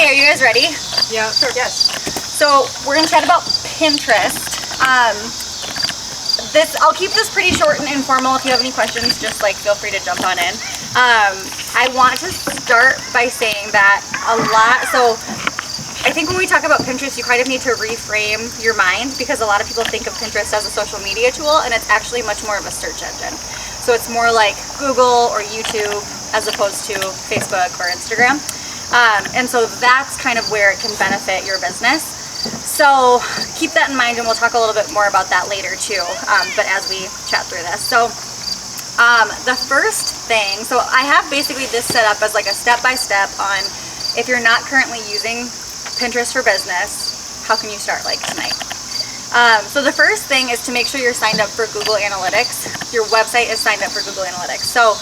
Okay, are you guys ready? Yeah. Sure. Yes. So we're gonna chat about Pinterest. I'll keep this pretty short and informal. If you have any questions, just like feel free to jump on in. I want to start by saying that so I think when we talk about Pinterest, you kind of need to reframe your mind, because a lot of people think of Pinterest as a social media tool, and it's actually much more of a search engine. So it's more like Google or YouTube as opposed to Facebook or Instagram. And so that's kind of where it can benefit your business. So keep that in mind, and we'll talk a little bit more about that later too, but as we chat through this. So the first thing, so I have basically this set up as like a step-by-step on if you're not currently using Pinterest for business, how can you start like tonight? So the first thing is to make sure you're signed up for Google Analytics. Your website is signed up for Google Analytics. So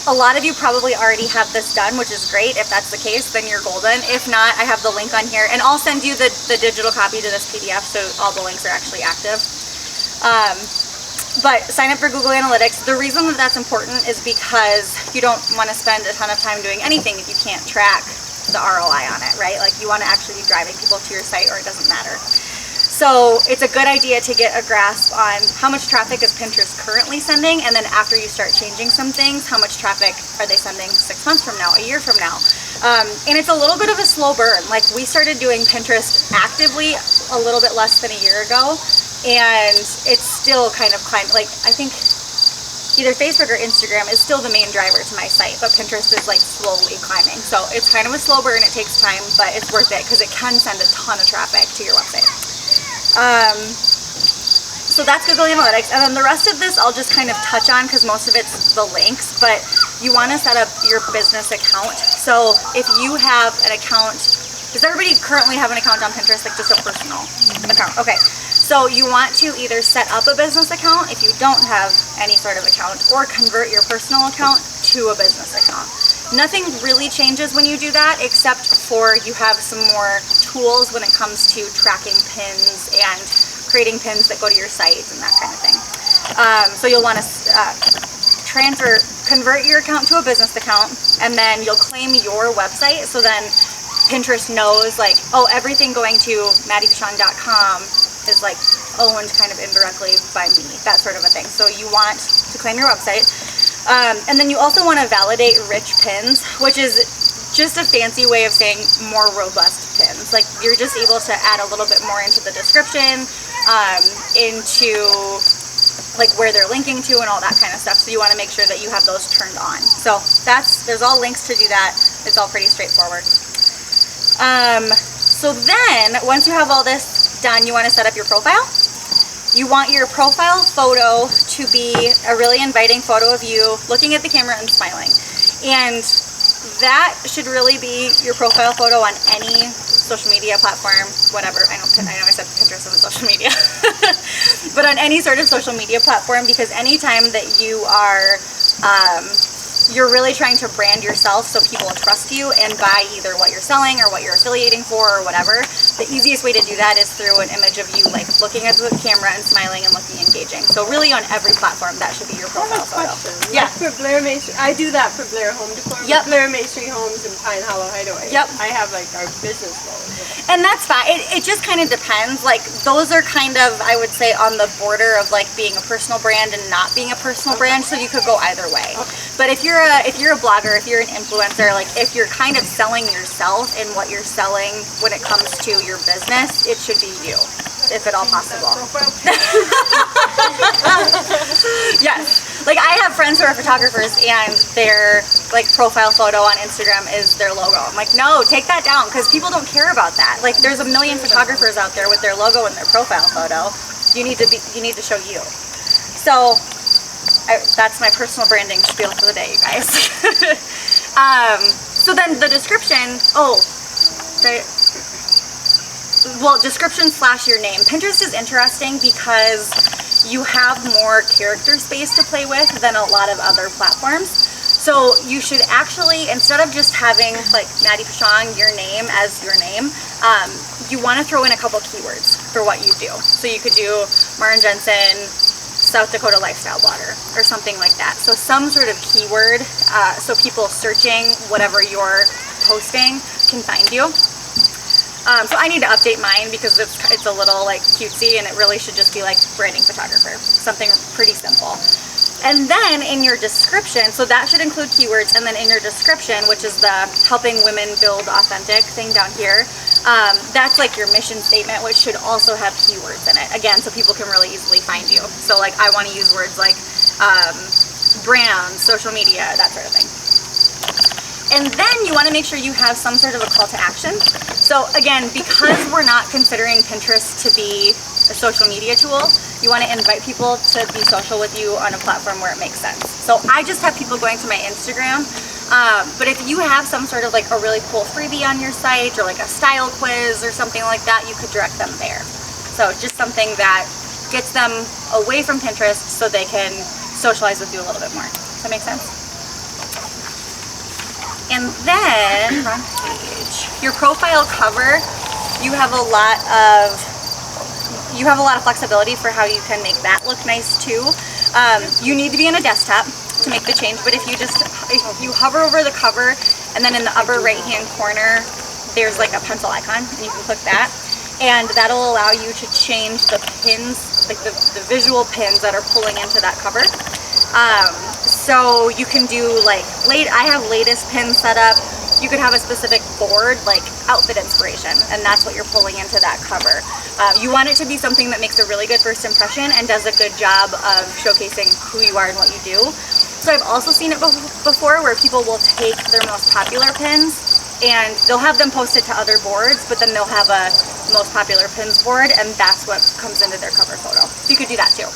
a lot of you probably already have this done, which is great. If that's the case, then you're golden. If not, I have the link on here, and I'll send you the digital copy to this PDF, so all the links are actually active. But sign up for Google Analytics. The reason that that's important is because you don't want to spend a ton of time doing anything if you can't track the ROI on it, right? Like you want to actually be driving people to your site, or it doesn't matter. So it's a good idea to get a grasp on how much traffic is Pinterest currently sending, and then after you start changing some things, how much traffic are they sending 6 months from now, a year from now. And it's a little bit of a slow burn. Like we started doing Pinterest actively a little bit less than a year ago, and it's still kind of climbing. Like I think either Facebook or Instagram is still the main driver to my site, but Pinterest is like slowly climbing. So it's kind of a slow burn, it takes time, but it's worth it because it can send a ton of traffic to your website. So that's Google Analytics, and then the rest of this I'll just kind of touch on because most of it's the links, but you want to set up your business account. So if you have an account, does everybody currently have an account on Pinterest, like just a personal account? Okay, so you want to either set up a business account if you don't have any sort of account, or convert your personal account to a business account. Nothing really changes when you do that, except for you have some more tools when it comes to tracking pins and creating pins that go to your site and that kind of thing. So you'll want to convert your account to a business account, and then you'll claim your website. So then Pinterest knows like, oh, everything going to MaddiePeschong.com is like owned kind of indirectly by me, that sort of a thing. So you want to claim your website. And then you also want to validate rich pins, which is just a fancy way of saying more robust pins. Like you're just able to add a little bit more into the description, into like where they're linking to and all that kind of stuff. So you want to make sure that you have those turned on. So there's all links to do that. It's all pretty straightforward. So then once you have all this done, you want to set up your profile. You want your profile photo to be a really inviting photo of you looking at the camera and smiling. And that should really be your profile photo on any social media platform, whatever. I know I said Pinterest isn't social media, but on any sort of social media platform, because anytime that you are you're really trying to brand yourself so people will trust you and buy either what you're selling or what you're affiliating for or whatever. The easiest way to do that is through an image of you like looking at the camera and smiling and looking engaging. So really on every platform that should be your profile photo. Yeah. Like for Blair Masonry, I do that for Blair Home Decor. Yep. Blair Masonry Homes in Pine Hollow Hideaway. Yep. I have like our business logo. And that's fine. It just kind of depends. Like those are kind of, I would say, on the border of like being a personal brand and not being a personal brand. So you could go either way. But if you're a blogger, if you're an influencer, like if you're kind of selling yourself and what you're selling when it comes to your business, it should be you, if at all possible. Yes. Like I have friends who are photographers and their like profile photo on Instagram is their logo. I'm like, no, take that down, because people don't care about that. Like there's a million photographers out there with their logo and their profile photo. You need to show you. So that's my personal branding spiel for the day, you guys. So then the description, description / your name. Pinterest is interesting because you have more character space to play with than a lot of other platforms. So you should actually, instead of just having like Maddie Peschong, your name as your name, you want to throw in a couple keywords for what you do. So you could do Maren Jensen, South Dakota lifestyle blogger, or something like that. So some sort of keyword, so people searching whatever you're posting can find you. So I need to update mine because it's a little like cutesy, and it really should just be like branding photographer, something pretty simple. And then in your description, so that should include keywords, and then in your description, which is the helping women build authentic thing down here, that's like your mission statement, which should also have keywords in it, again, so people can really easily find you. So like I want to use words like brand, social media, that sort of thing. And then you want to make sure you have some sort of a call to action. So again, because we're not considering Pinterest to be a social media tool, you want to invite people to be social with you on a platform where it makes sense. So I just have people going to my Instagram, but if you have some sort of like a really cool freebie on your site, or like a style quiz or something like that, you could direct them there. So just something that gets them away from Pinterest so they can socialize with you a little bit more. Does that make sense? And then, wrong page, your profile cover, you have a lot of flexibility for how you can make that look nice too. You need to be on a desktop to make the change, but if you hover over the cover, and then in the upper right hand corner there's like a pencil icon, and you can click that, and that'll allow you to change the pins, like the visual pins that are pulling into that cover. So you can do like I have latest pins set up. You could have a specific board like outfit inspiration, and that's what you're pulling into that cover. You want it to be something that makes a really good first impression and does a good job of showcasing who you are and what you do. So I've also seen it before where people will take their most popular pins and they'll have them posted to other boards, but then they'll have a most popular pins board, and that's what comes into their cover photo. So you could do that too.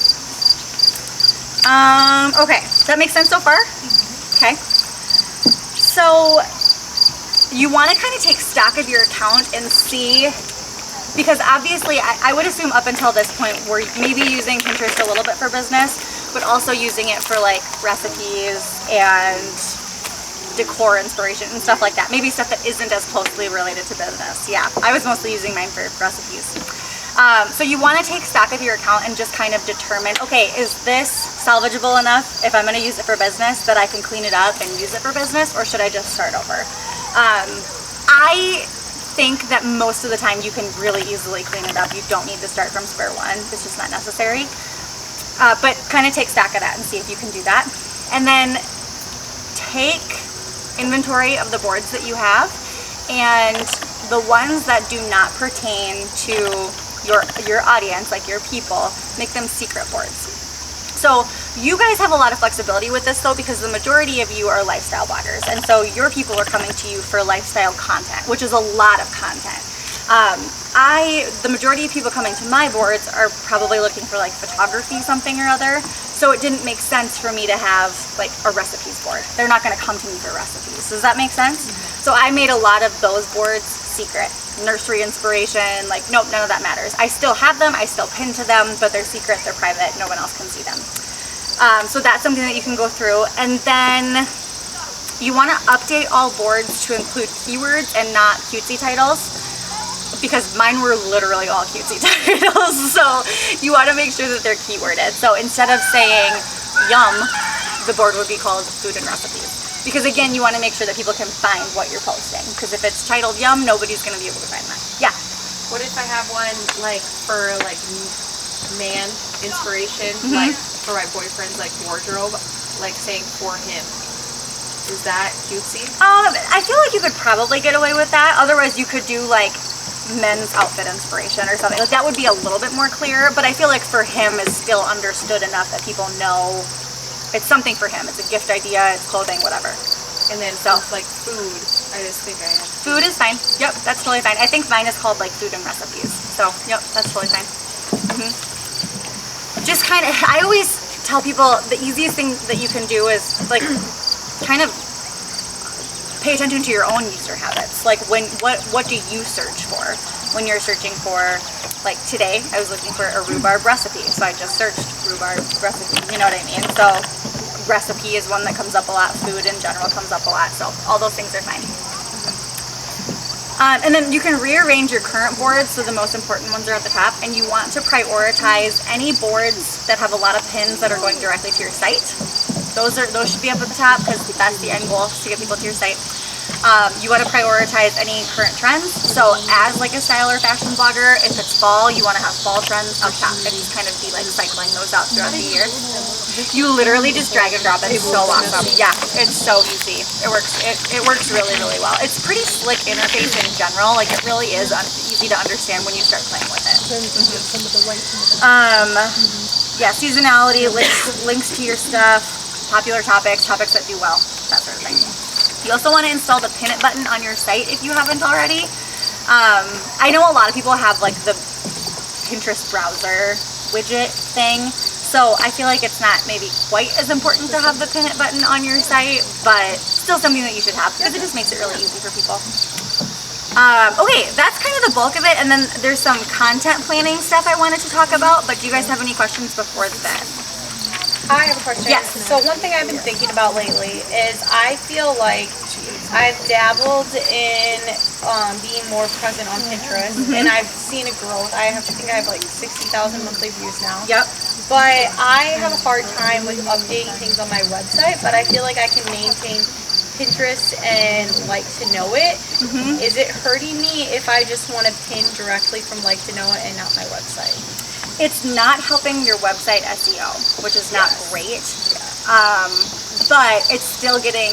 Okay, that makes sense so far? Okay. So you want to kind of take stock of your account and see, because obviously I would assume up until this point we're maybe using Pinterest a little bit for business, but also using it for like recipes and decor inspiration and stuff like that. Maybe stuff that isn't as closely related to business. Yeah, I was mostly using mine for recipes. So you want to take stock of your account and just kind of determine, okay, is this salvageable enough if I'm going to use it for business that I can clean it up and use it for business, or should I just start over? I think that most of the time you can really easily clean it up. You don't need to start from square one. It's just not necessary. But kind of take stock of that and see if you can do that. And then take inventory of the boards that you have, and the ones that do not pertain to your audience, like your people, make them secret boards. So you guys have a lot of flexibility with this though, because the majority of you are lifestyle bloggers, and so your people are coming to you for lifestyle content, which is a lot of content. The majority of people coming to my boards are probably looking for like photography something or other, so it didn't make sense for me to have like a recipes board. They're not going to come to me for recipes. Does that make sense? So I made a lot of those boards secret. Nursery inspiration, like nope, none of that matters. I still have them, I still pin to them, but they're secret, they're private, no one else can see them. So that's something that you can go through. And then you want to update all boards to include keywords and not cutesy titles, because mine were literally all cutesy titles. So you want to make sure that they're keyworded. So instead of saying yum, the board would be called food and recipes. Because again, you want to make sure that people can find what you're posting. Because if it's titled yum, nobody's going to be able to find that. Yeah. What if I have one like for like man inspiration, like for my boyfriend's like wardrobe, like saying for him? Is that cutesy? I feel like you could probably get away with that. Otherwise, you could do like men's outfit inspiration or something. Like that would be a little bit more clear. But I feel like for him is still understood enough that people know it's something for him. It's a gift idea, it's clothing, whatever. And then so like food, I just think I have food is fine. Yep, that's totally fine. I think mine is called like food and recipes. So yep, that's totally fine. Just kind of, I always tell people the easiest thing that you can do is like kind of pay attention to your own user habits. Like what do you search for when you're searching for, like today I was looking for a rhubarb recipe, so I just searched rhubarb recipe, you know what I mean? So recipe is one that comes up a lot, food in general comes up a lot, so all those things are fine. And then you can rearrange your current boards so the most important ones are at the top, and you want to prioritize any boards that have a lot of pins that are going directly to your site. Those should be up at the top because that's the end goal, to get people to your site. You want to prioritize any current trends. So as like a style or fashion blogger, if it's fall, you want to have fall trends up top and just kind of be like cycling those out throughout the year. You literally just drag and drop. It's so awesome. Yeah, it's so easy. It works really, really well. It's pretty slick interface in general. Like it really is easy to understand when you start playing with it. Yeah, seasonality, links to your stuff, popular topics that do well, that sort of thing. You also want to install the pin it button on your site if you haven't already. I know a lot of people have like the Pinterest browser widget thing, so I feel like it's not maybe quite as important to have the pin it button on your site, but still something that you should have because it just makes it really easy for people. Okay, that's kind of the bulk of it, and then there's some content planning stuff I wanted to talk about, but do you guys have any questions before then? I have a question. Yes. So one thing I've been thinking about lately is I feel like I've dabbled in being more present on Pinterest, and I've seen a growth. I think I have like 60,000 monthly views now. Yep. But I have a hard time with updating things on my website, but I feel like I can maintain Pinterest and Like to Know It. Is it hurting me if I just want to pin directly from Like to Know It and not my website? It's not helping your website SEO, which is not great, but it's still getting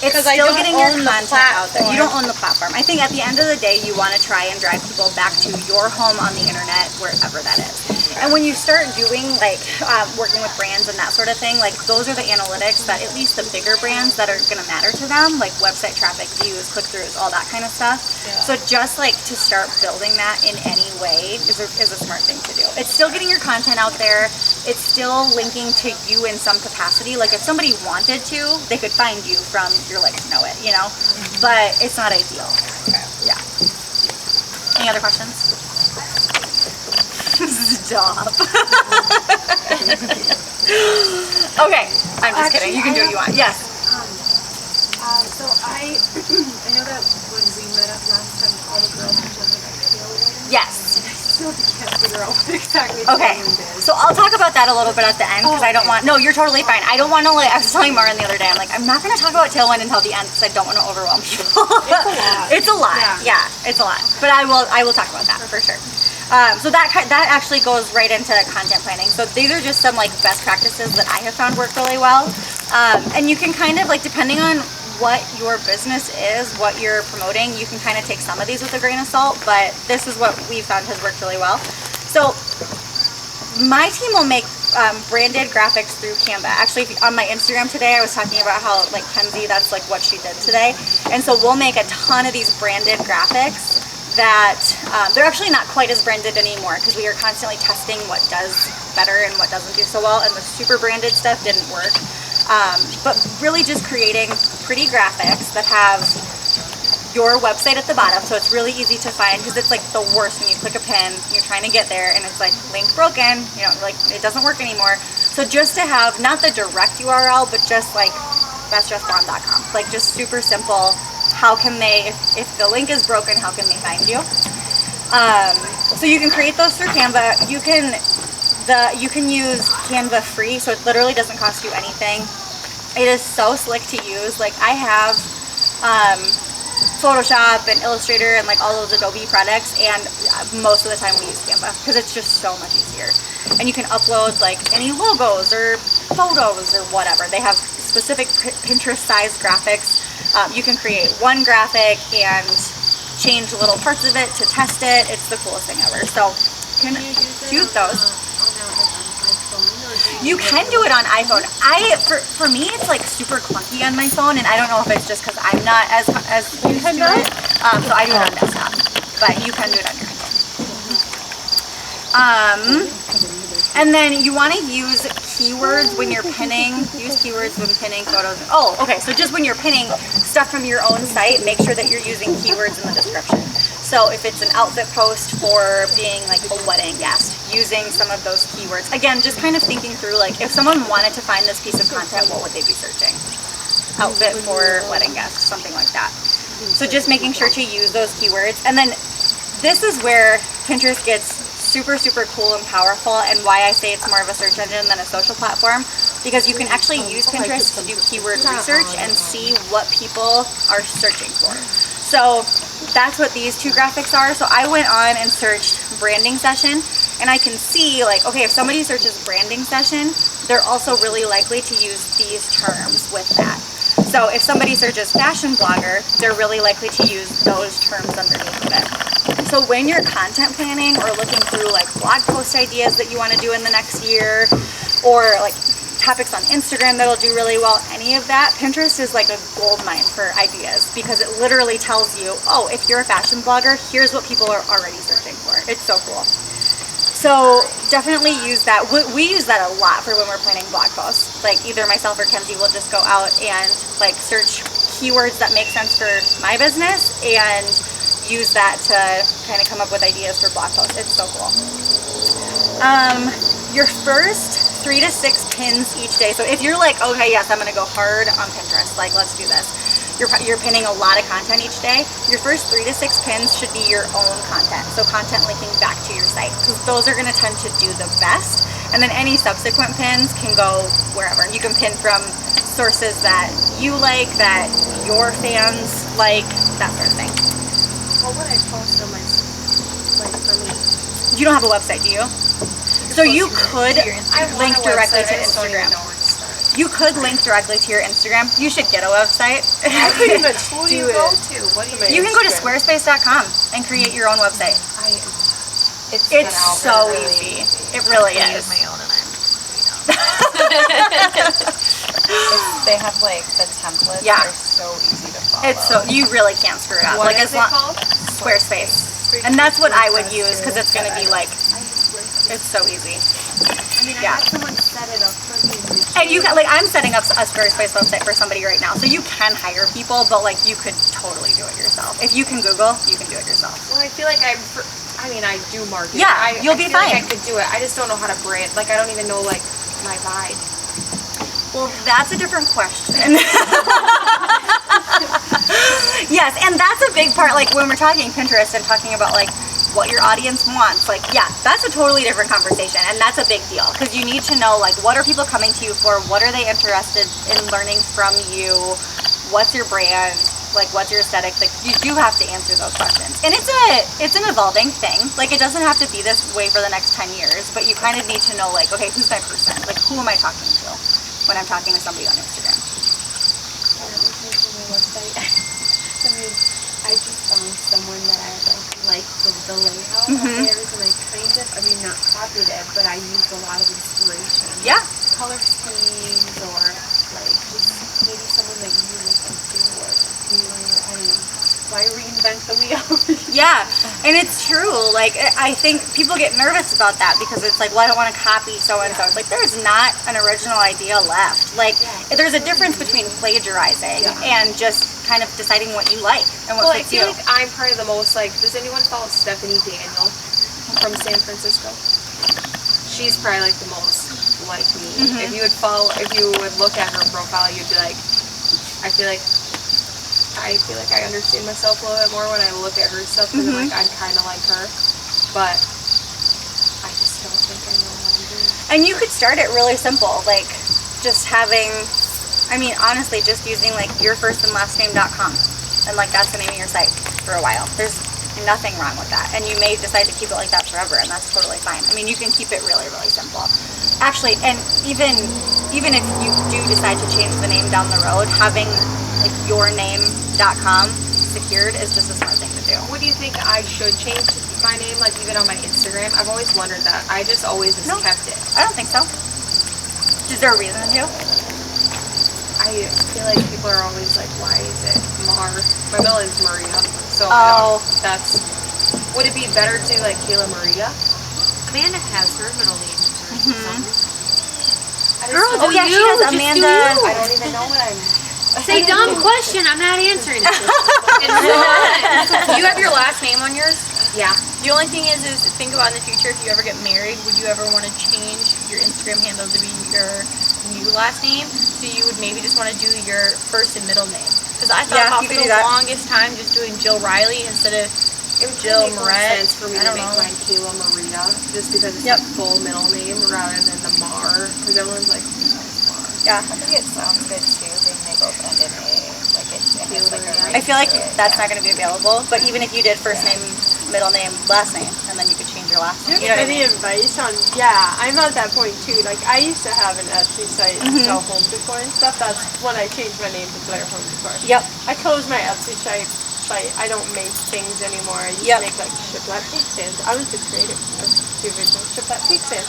your content out there. You don't own the platform. I think at the end of the day, you want to try and drive people back to your home on the internet, wherever that is. And when you start doing like working with brands and that sort of thing, like those are the analytics that at least the bigger brands that are going to matter to them, like website traffic, views, click-throughs, all that kind of stuff. So just like to start building that in any way is a smart thing to do. It's still getting your content out there. It's still linking to you in some capacity. Like if somebody wanted to, they could find you from your Like to Know It, you know? But it's not ideal. Yeah. Any other questions? Stop. Okay, I'm just kidding. You can do what you want. Yes. So I know that when we met up last time, all the girls were talking about tailwind. Yes. I still can't figure out what exactly Okay, tailwind is. so I'll talk about that a little bit at the end because I don't want. No, you're totally fine. I don't want to. Like, I was telling Maren the other day, I'm like, I'm not going to talk about tailwind until the end because I don't want to overwhelm people. It's a lot. Yeah, it's a lot. But I will talk about that for sure. So that actually goes right into content planning. So these are just some like best practices that I have found work really well. And you can kind of like, depending on what your business is, what you're promoting, you can kind of take some of these with a grain of salt, but this is what we found has worked really well. So my team will make branded graphics through Canva. Actually, on my Instagram today, I was talking about how like Kenzie, that's like what she did today. And so we'll make a ton of these branded graphics that they're actually not quite as branded anymore because we are constantly testing what does better and what doesn't do so well, and the super branded stuff didn't work. But really just creating pretty graphics that have your website at the bottom, so it's really easy to find because it's like the worst when you click a pin, you're trying to get there and it's like link broken, you know, like it doesn't work anymore. So just to have not the direct URL, but just like bestdressedblonde.com, like just super simple. How can they, if the link is broken, how can they find you? So you can create those through Canva. You can use Canva free, so it literally doesn't cost you anything. It is so slick to use. Like I have Photoshop and Illustrator and like all those Adobe products, and most of the time we use Canva because it's just so much easier. And you can upload like any logos or photos or whatever. They have specific Pinterest sized graphics. You can create one graphic and change little parts of it to test it. It's the coolest thing ever. So you can do those. You can do it on iPhone. For me, it's like super clunky on my phone, and I don't know if it's just because I'm not as used to it. So I do it on desktop, but you can do it on your iPhone. And then you want to use keywords when you're pinning. Use keywords when pinning photos. Oh, okay. So just when you're pinning stuff from your own site, make sure that you're using keywords in the description. So if it's an outfit post for being like a wedding guest, using some of those keywords. Again, just kind of thinking through like if someone wanted to find this piece of content, what would they be searching? Outfit for wedding guest, something like that. So just making sure to use those keywords. And then this is where Pinterest gets super, super cool and powerful, and why I say it's more of a search engine than a social platform. because you can actually use Pinterest to do keyword research and see what people are searching for. So that's what these two graphics are. So I went on and searched branding session, and I can see like, okay, if somebody searches branding session, they're also really likely to use these terms with that. So if somebody searches fashion blogger, they're really likely to use those terms underneath of it. So when you're content planning or looking through like blog post ideas that you want to do in the next year, or like topics on Instagram that'll do really well, any of that, Pinterest is like a gold mine for ideas, because it literally tells you, oh, if you're a fashion blogger, here's what people are already searching for. It's so cool. So definitely use that. We use that a lot for when we're planning blog posts. Like either myself or Kenzie will just go out and like search keywords that make sense for my business and use that to kind of come up with ideas for blog posts. It's so cool. Your first 3 to 6 pins each day. So if you're like, okay, yes, I'm gonna go hard on Pinterest, like let's do this. You're pinning a lot of content each day. Your first 3 to 6 pins should be your own content. So content linking back to your site, because those are gonna tend to do the best. And then any subsequent pins can go wherever. You can pin from sources that you like, that your fans like, that sort of thing. What would I post on my, like for me? You don't have a website, do you? So you could link directly to Instagram. You could link directly to your Instagram. You should get a website. Who do you go to? What do You can go to squarespace.com and create your own website. It's so easy. It really is. My own, and they have like the templates. Yeah. They're so easy to follow. It's so, you really can't screw it up. What like is it called? Squarespace. And that's what I would use, because it's going to be like, it's so easy. I mean, I Yeah. had someone set it up for me. And you got, like, I'm setting up a Squarespace website for somebody right now, so you can hire people, but like you could totally do it yourself. If you can Google, you can do it yourself. Well, I feel like I do marketing. Yeah, you'll be feel fine. Like I could do it. I just don't know how to brand. Like I don't even know like my vibe. Well, that's a different question. Yes, and that's a big part, like when we're talking Pinterest and talking about like what your audience wants, like yeah, that's a totally different conversation, and that's a big deal, because you need to know like what are people coming to you for, what are they interested in learning from you, what's your brand, like what's your aesthetic. Like you do have to answer those questions, and it's an evolving thing. Like it doesn't have to be this way for the next 10 years, but you kind of need to know like, okay, who's my person, like who am I talking to when I'm talking to somebody on Instagram. I just found someone that I like the layout of theirs, and I not copied it, but I used a lot of inspiration. Yeah. Color schemes, or like just maybe someone that you look up to, or you, I don't know. Why reinvent the wheel? Yeah, and it's true. Like I think people get nervous about that, because it's like, well, I don't want to copy so and so. It's like there's not an original idea left. Like there's a difference between plagiarizing and just kind of deciding what you like and what Well, I fits you. feel like I'm probably the most like. Does anyone follow Stephanie Daniel from San Francisco? She's probably like the most like me. If you would look at her profile, you'd be like, I feel like I understand myself a little bit more when I look at her stuff, because I'm kind of like her, but I just don't think I know what I'm doing. And you could start it really simple, like just having, I mean, honestly, just using like yourfirstandlastname.com, and like that's the name of your site for a while. There's nothing wrong with that, and you may decide to keep it like that forever, and that's totally fine. I mean, you can keep it really, really simple. Actually, and even if you do decide to change the name down the road, having like yourname.com secured is just a smart thing to do. What do you think I should change my name, like even on my Instagram? I've always wondered that. I just always just kept it. I don't think so. Is there a reason to? I feel like people are always like, why is it Mar? My middle name's Maria, so that's. Would it be better to like Kayla Maria? Amanda has her middle name. Oh yeah, she has Amanda. I don't even know what I'm. Say dumb question. I'm not answering it. Do you have your last name on yours? Yeah. The only thing is think about in the future, if you ever get married, would you ever want to change your Instagram handle to be your new last name? So you would maybe just want to do your first and middle name. Because I thought about for the longest time just doing Jill Riley instead of Jill Moret. Sense for me to make mine Kayla Maria, just because it's the full middle name rather than the Mar. Because everyone's like, who knows Mar? Yeah. I think it sounds good too, being they both end in A. Like it has like a I feel like ring to it, that's yeah. not going to be available, but even if you did first name, middle name, last name, and then you could change your last name. You know what I Any mean? advice on, I'm at that point too. Like I used to have an Etsy site and sell home decor and stuff. That's when I changed my name to Blair Home Decor. Yep. I closed my Etsy site. I don't make things anymore. I used Yep. to make like shiplap pig stands. I was the creator of the original shiplap pig stand.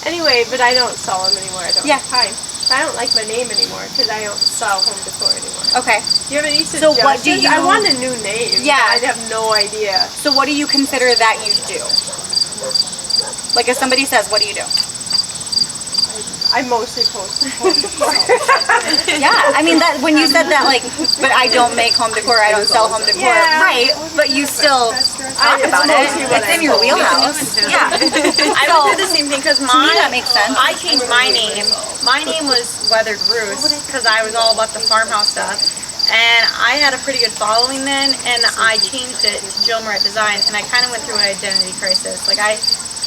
Anyway, but I don't sell them anymore. I don't have time. I don't like my name anymore because I don't sell home decor anymore. Okay. Do you have any So suggestions? what do you- I want a new name. Yeah. But I have no idea. So what do you consider that you do? Like if somebody says, what do you do? I mostly post home decor. Yeah, I mean that when you said that, like, but I don't make home decor, I don't sell home decor, Yeah. right? But you still talk It's about it. mostly what It's I in your post. wheelhouse. Yeah. I would do the same thing because To me, that makes sense. I changed my name. My name was Weathered Roost because I was all about the farmhouse stuff. And I had a pretty good following then, and I changed it to Jill Moret Design, and I kind of went through an identity crisis. Like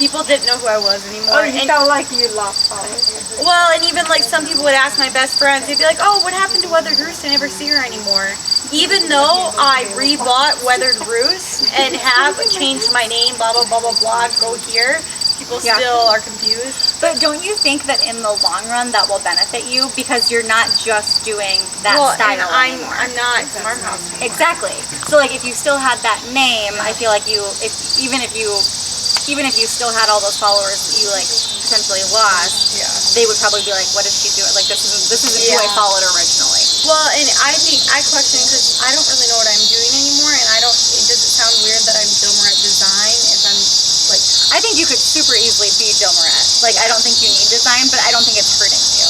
people didn't know who I was anymore. Oh, you And felt like you lost followers. well, and even like some people would ask my best friends, they'd be like, "Oh, what happened to Weathered Roost? I never see her anymore." Even though I rebought Weathered Roost and have changed my name, blah blah blah blah blah, go here, people Yeah. still are confused. But don't you think that in the long run that will benefit you because you're not just doing that Well, style and anymore? I'm not farmhouse. Exactly. So like if you still had that name, I feel like even if you still had all those followers that you like potentially lost, they would probably be like, what is she doing? Like this isn't who I followed originally. Well, and I think I question because I don't really know what I'm doing anymore, and does it sound weird that I'm Jill Moret Design if I'm like. I think you could super easily be Jill Moret. Like I don't think you need design, but I don't think it's hurting you.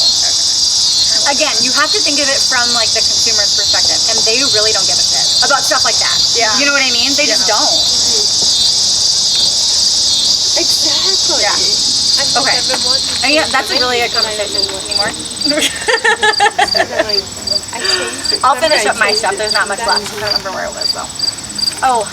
Again, you have to think of it from like the consumer's perspective, and they really don't give a shit about stuff like that. Yeah. You know what I mean? They just don't. Exactly. Yeah. Okay. I mean, that's a really good conversation. Any more? I'll finish up my stuff. There's not much left. I don't remember where it was though. Oh.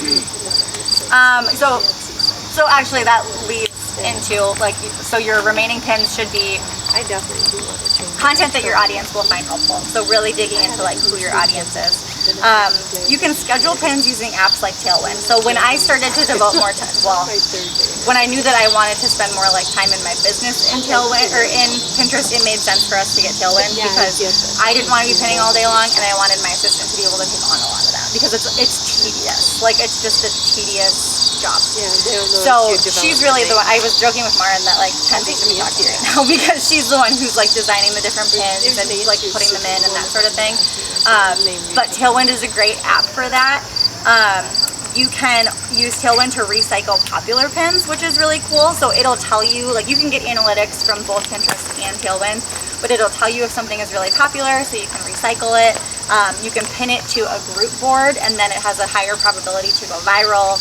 So actually that leads into like, so your remaining pins should be I definitely do want to change. content that your audience will find helpful. So really digging into like who your audience is. You can schedule pins using apps like Tailwind. So when I started to devote more time, when I knew that I wanted to spend more like time in my business in Tailwind or in Pinterest, it made sense for us to get Tailwind because I didn't want to be pinning all day long, and I wanted my assistant to be able to take on a lot of that because it's tedious. Like it's just a tedious job. So she's really the one. I was joking with Maren that like Kenzie should be talking right now because she's the one who's like designing the different pins and like putting them in and that sort of thing. But Tailwind is a great app for that. You can use Tailwind to recycle popular pins, which is really cool. So it'll tell you, like you can get analytics from both Pinterest and Tailwind, but it'll tell you if something is really popular so you can recycle it. You can pin it to a group board and then it has a higher probability to go viral.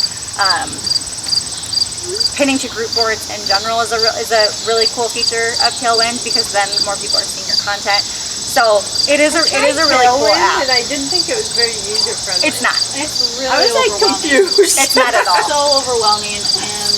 Pinning to group boards in general is a really cool feature of Tailwind because then more people are seeing your content. So it is a really cool app. And I didn't think it was very user friendly. It's not. It's really I was like overwhelming. confused. It's not at all. So overwhelming, and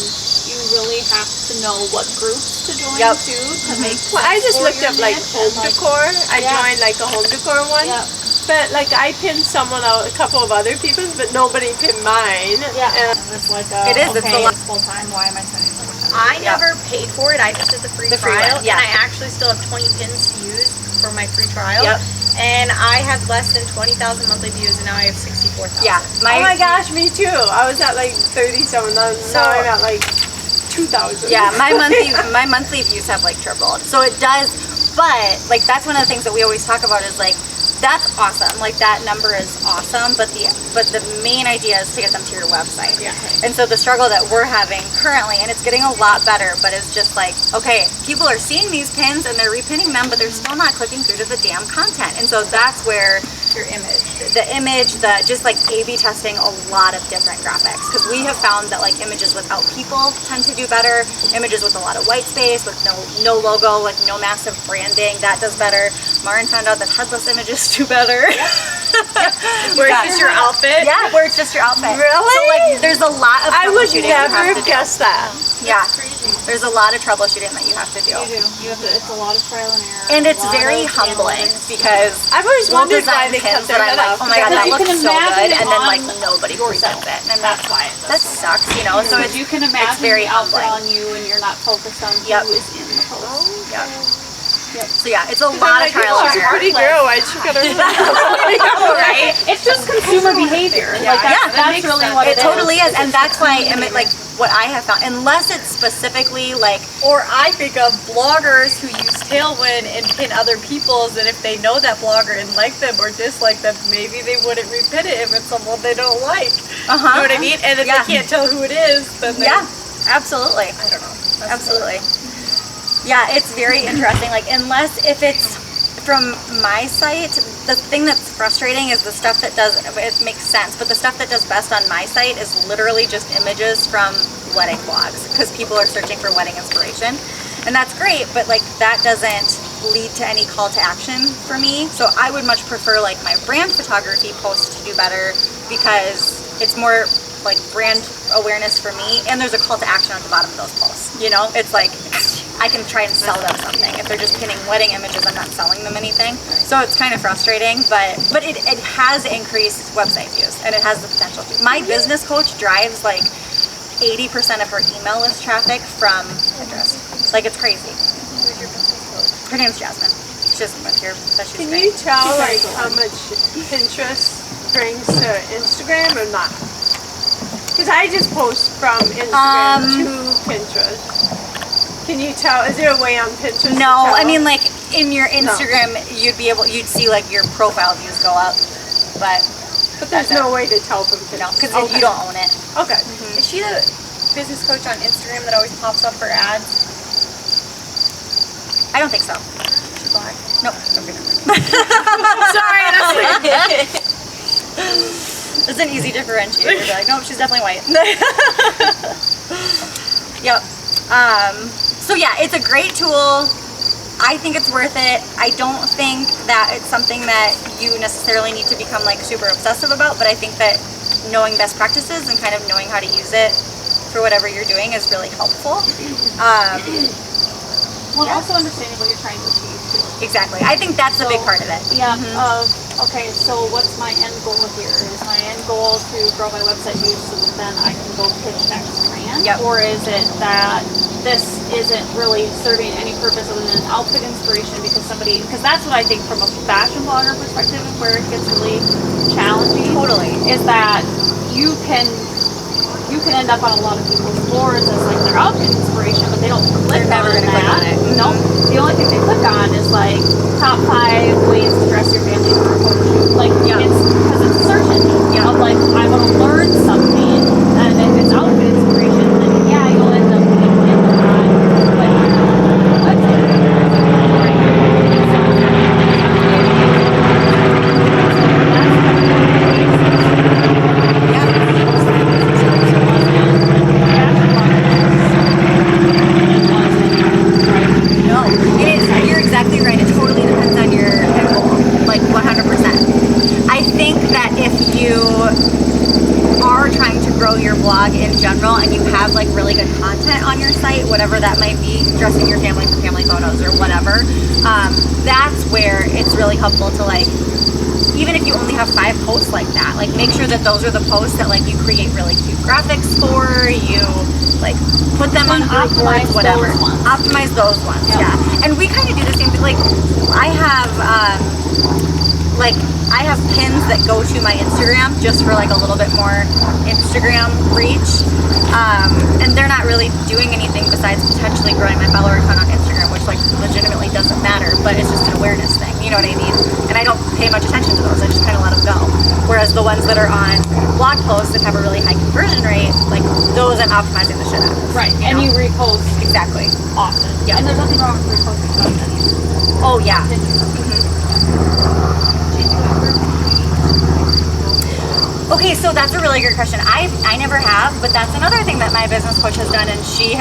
you really have to know what groups to join Yep. to make Well, I just sense looked for up your like niche home and, like, decor. I Yeah. joined like a home decor one. Yeah. But like I pinned someone out, a couple of other people's, but nobody pinned mine. Yeah. And It's like It is, it's a lot. full time. Why am I spending so much time? I Yeah. never paid for it. I just did the free The free trial, one, yeah. and I actually still have 20 pins to use for my free trial. Yep. And I had less than 20,000 monthly views, and now I have 64,000. Yeah. oh my gosh, me too. I was at like 30-something. Now I'm at like 2,000. Yeah, my monthly views have like tripled. So it does, but like that's one of the things that we always talk about is like that's awesome. Like that number is awesome, but the main idea is to get them to your website. Yeah. And so the struggle that we're having currently, and it's getting a lot better, but it's just like, okay, people are seeing these pins and they're repinning them, but they're still not clicking through to the damn content. And so that's where Your image. just like A/B testing a lot of different graphics, because we have found that like images without people tend to do better. Images with a lot of white space, with no logo, like no massive branding, that does better. Lauren found out that headless images do better. Where it's just your outfit? Yeah, where it's just your outfit. Really? So like there's a lot of I would troubleshooting you never have have to do. guessed that. Yeah. There's a lot of troubleshooting that you have to do. You do. You have to, it's a lot of trial and error. And it's a lot very of humbling analytics. because I've always we'll wondered why design they cut pins their that I'm head like, off. oh my god, Because that you looks can so imagine good, it and then on like nobody presents it, and I'm like, That's why it that sucks, you know. So Because it's you can imagine very the outfit humbling. on you and you're not focused on Yep. who is in the post. Yeah. So yeah, it's a lot of trial and She's a error. pretty girl. Why'd you cut her head off? Right? It's just consumer behavior. Like that's really what It it is. totally is, and that's why I mean, like what I have found, unless it's specifically like Or I think of bloggers who use Tailwind and pin other people's, and if they know that blogger and like them or dislike them, maybe they wouldn't repin it if it's someone they don't like. You know what I mean? And if Yeah. they can't tell who it is, then they, absolutely. I don't know. Absolutely. Yeah, it's very interesting. Like, unless if it's from my site, the thing that's frustrating is the stuff that does, it makes sense, but the stuff that does best on my site is literally just images from wedding blogs, because people are searching for wedding inspiration. And that's great, but like that doesn't lead to any call to action for me. So I would much prefer like my brand photography post to do better, because it's more like brand awareness for me, and there's a call to action at the bottom of those posts. You know, it's like I can try and sell them something. If they're just pinning wedding images, I'm not selling them anything. So it's kind of frustrating, but it has increased website views, and it has the potential to. My business coach drives like 80% of her email list traffic from Pinterest. Like, it's crazy. Who's your business coach? Her name's Jasmine. She doesn't live here, but she's Can great. you tell like how much Pinterest brings to Instagram or not? Because I just post from Instagram to Pinterest. Can you tell? Is there a way on Pinterest? to No, tell? I mean, like in your Instagram, you'd see like your profile views go up, but there's no way to tell from no, Pinterest. because you don't own it. Okay. Is she the business coach on Instagram that always pops up for ads? I don't think so. She's black. Nope. Sorry, that's It's an easy differentiator. You're like, nope, she's definitely white. Yep. So yeah, it's a great tool. I think it's worth it. I don't think that it's something that you necessarily need to become like super obsessive about, but I think that knowing best practices and kind of knowing how to use it for whatever you're doing is really helpful. Well, also understanding what you're trying to achieve too. Exactly. I think that's a big part of it. Yeah. Okay, so what's my end goal here? Is my end goal to grow my website views so that then I can go pitch X brand? Yep. Or is it that this isn't really serving any purpose other than outfit inspiration because that's what I think from a fashion blogger perspective is where it gets really challenging. Totally. Is that you can end up on a lot of people's boards as like their outfit inspiration, but they don't click They're never on gonna click that. on it. Nope. The only thing they click on is like top 5 ways to dress your family for a photo shoot. Like it's because it's a search engine of like I want to learn something, and if it's outfit inspiration, then yeah, you'll end up getting in on like No, it is. You're exactly right. It totally depends on your end goal, like 100%. I think that if you are trying to grow your blog in general and you have like really good content on your site, whatever that might be, dressing your family for family photos or whatever, that's where it's really helpful to like, even if you only have 5 posts like that, like make sure that those are the posts that like you create really cute graphics for, you like put them on group boards, whatever. Optimize those ones, yeah. And we kind of do the same thing. Like I have pins that go to my Instagram just for like a little bit more Instagram reach, and they're not really doing anything besides potentially growing my follower count on Instagram, which like legitimately doesn't matter, but it's just an awareness thing, you know what I mean? And I don't pay much attention to those, I just kind of let them go. Whereas the ones that are on blog posts that have a really high conversion rate, like those I'm optimizing the shit out of. right, and you repost Exactly. often. Yeah. And there's nothing wrong with reposting often. Oh yeah. Okay, so that's a really great question. I never have, but that's another thing that my business coach has done, and she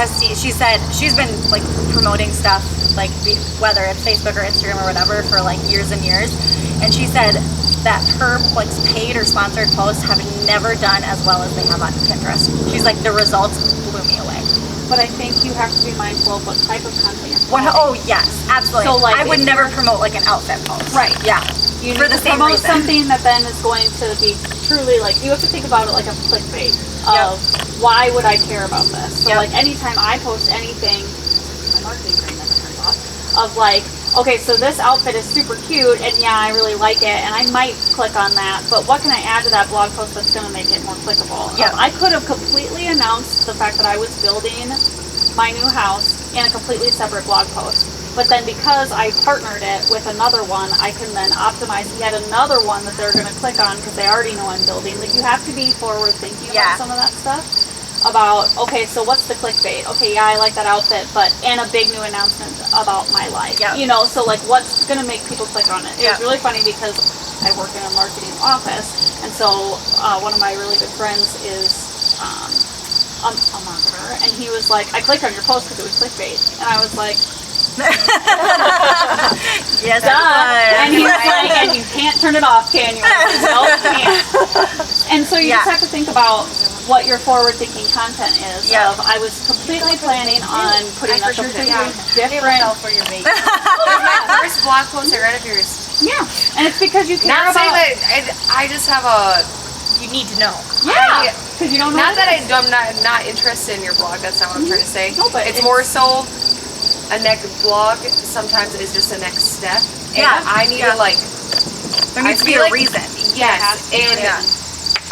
said she's been like promoting stuff, like whether it's Facebook or Instagram or whatever, for like years and years, and she said that her like paid or sponsored posts have never done as well as they have on Pinterest. She's like, the results blew me away. But I think you have to be mindful of what type of content you're promoting. Oh yes, absolutely. So, like, I would if never promote like an outfit post. Right. Yeah. You For need the to same promote reason. something that then is going to be truly like, you have to think about it like a clickbait of why would I care about this? So Yep. like anytime I post anything, my marketing brain never turns off, of like, okay, so this outfit is super cute and yeah, I really like it and I might click on that, but what can I add to that blog post that's going to make it more clickable? Yep. I could have completely announced the fact that I was building my new house in a completely separate blog post. But then because I partnered it with another one, I can then optimize yet another one that they're going to click on because they already know I'm building. Like, you have to be forward thinking about some of that stuff. About, okay, so what's the clickbait? Okay, yeah, I like that outfit, and a big new announcement about my life. Yep. You know, so like what's going to make people click on it? It was really funny because I work in a marketing office, and so one of my really good friends is a marketer, and he was like, I clicked on your post because it was clickbait. And I was like, Yes, and he was like, and you can't turn it off, can you? No, you can't. And so you just have to think about what your forward-thinking content is. Of, I was completely planning on putting a completely different. for your mate. My first blog post I read of yours. Yeah, and it's because you care Not about. saying that I just have a. You need to know. Yeah, because you don't know. Not that I'm not interested in your blog. That's not what I'm trying to say. No, but it's more so. A next blog sometimes is just a next step. And I need to like. There needs to be a reason. Yes, and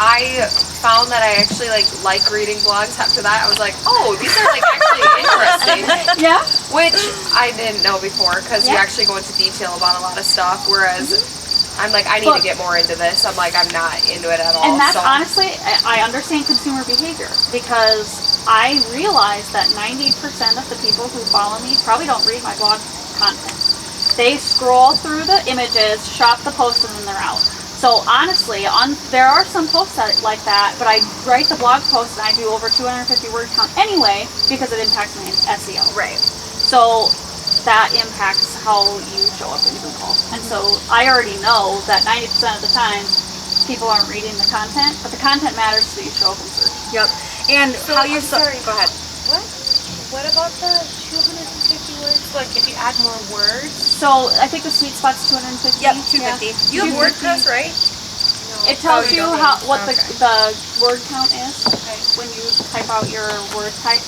I found that I actually like reading blogs. After that, I was like, oh, these are like actually interesting. Yeah. Which I didn't know before because you actually go into detail about a lot of stuff. Whereas I'm like, I need to get more into this. I'm like, I'm not into it at all. And that's honestly, I understand consumer behavior because I realize that 90% of the people who follow me probably don't read my blog content. They scroll through the images, shop the post, and then they're out. So honestly, there are some posts like that, but I write the blog post and I do over 250 word count anyway because it impacts my SEO. Right. So that impacts how you show up in Google. And so I already know that 90% of the time people aren't reading the content, but the content matters so you show up in search. Yep. And So, how you I'm sorry. go ahead. What about the 250 words? Like if you add more words? So I think the sweet spot's 250. Yep, 250. You have 250. WordPress, right? It tells you what Okay. the word count is when you type out your word type.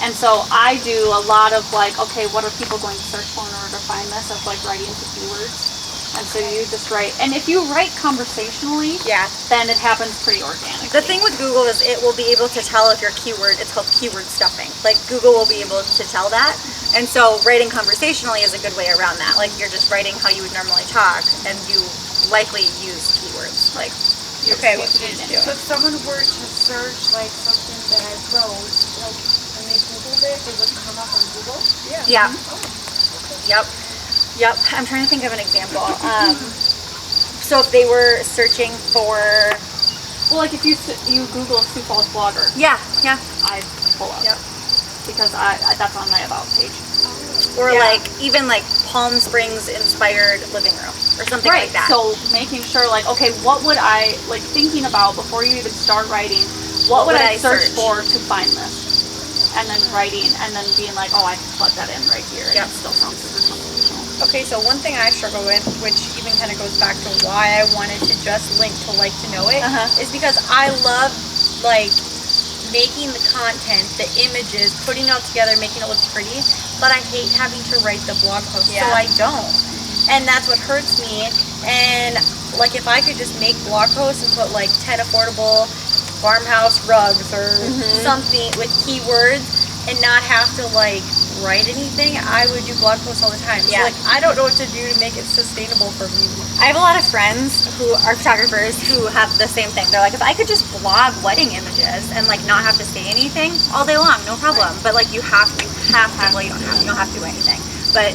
And so I do a lot of like, okay, what are people going to search for in order to find this? Of like writing into keywords. And so you just write, and if you write conversationally, then it happens pretty organically. The thing with Google is it will be able to tell if your keyword, it's called keyword stuffing. Like Google will be able to tell that. And so writing conversationally is a good way around that. Like you're just writing how you would normally talk and you likely use keywords. Like, Okay, so if someone were to search like something that I wrote, like when they Googled it, it would come up on Google? yeah. Yep. I'm trying to think of an example. So if they were searching for, Well, like if you Google Sioux Falls blogger, I pull up. Yep. Because that's on my about page. or like even like Palm Springs inspired living room or something like that. So making sure like, okay, what would I like thinking about before you even start writing, what would I search for to find this? And then writing and then being like, oh, I can plug that in right here and it still sounds super conversational. Okay, so one thing I struggle with, which even kind of goes back to why I wanted to just link to like to know it, is because I love like making the content, the images, putting it all together, making it look pretty, but I hate having to write the blog post, so I don't. And that's what hurts me. And like if I could just make blog posts and put like 10 affordable farmhouse rugs or something with keywords and not have to like write anything, I would do blog posts all the time. So like I don't know what to do to make it sustainable for me. I have a lot of friends who are photographers who have the same thing. They're like, if I could just blog wedding images and like not have to say anything all day long, no problem. But like you have to, well, you don't have to do anything. But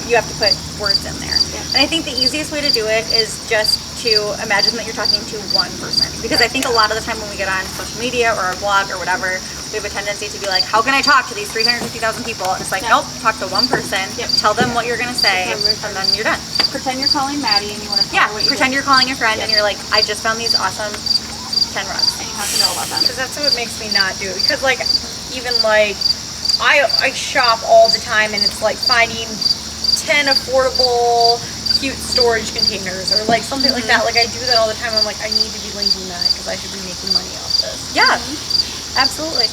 you have to put words in there. And I think the easiest way to do it is just to imagine that you're talking to one person. Because I think a lot of the time when we get on social media or our blog or whatever, we have a tendency to be like, how can I talk to these 350,000 people? And it's like, nope, talk to one person, tell them what you're going to say, and then you're done. Pretend you're calling Maddie and you want to Yeah, pretend you're calling your friend and you're like, I just found these awesome 10 rugs. and you have to know about them. Because that's what makes me not do it. Because like, even like, I shop all the time and it's like finding 10 affordable, cute storage containers or like something like that. Like I do that all the time. I'm like, I need to be linking that because I should be making money off this. Yeah, absolutely.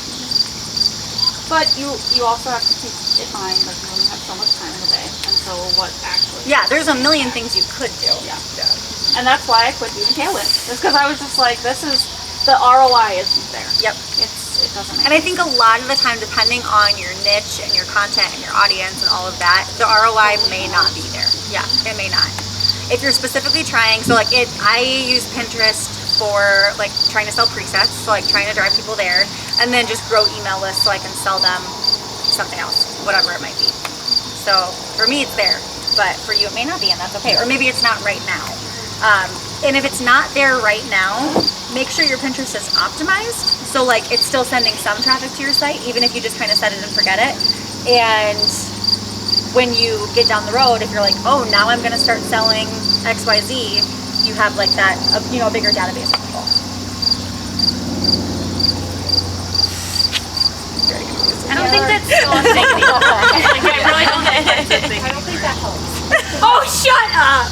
But you also have to keep in mind, like, you only have so much time in the day, and so what actually... Yeah, there's a million things you could do. Yeah. And that's why I quit doing tailwinds. Just because I was just like, this is... The ROI isn't there. Yep. It doesn't make And I think a lot of the time, depending on your niche and your content and your audience and all of that, the ROI may not be there. Yeah, it may not. If you're specifically trying, so like I use Pinterest for like trying to sell presets, so like trying to drive people there, and then just grow email lists so I can sell them something else, whatever it might be. So for me, it's there, but for you, it may not be, and that's okay. Or maybe it's not right now. And if it's not there right now, make sure your Pinterest is optimized. So like it's still sending some traffic to your site, even if you just kind of set it and forget it. And when you get down the road, if you're like, oh, now I'm going to start selling XYZ, you have like that, you know, a bigger database of people. I don't think that's still a thing anymore. Like, I really don't think that's a thing. I don't think that helps. Oh, shut up!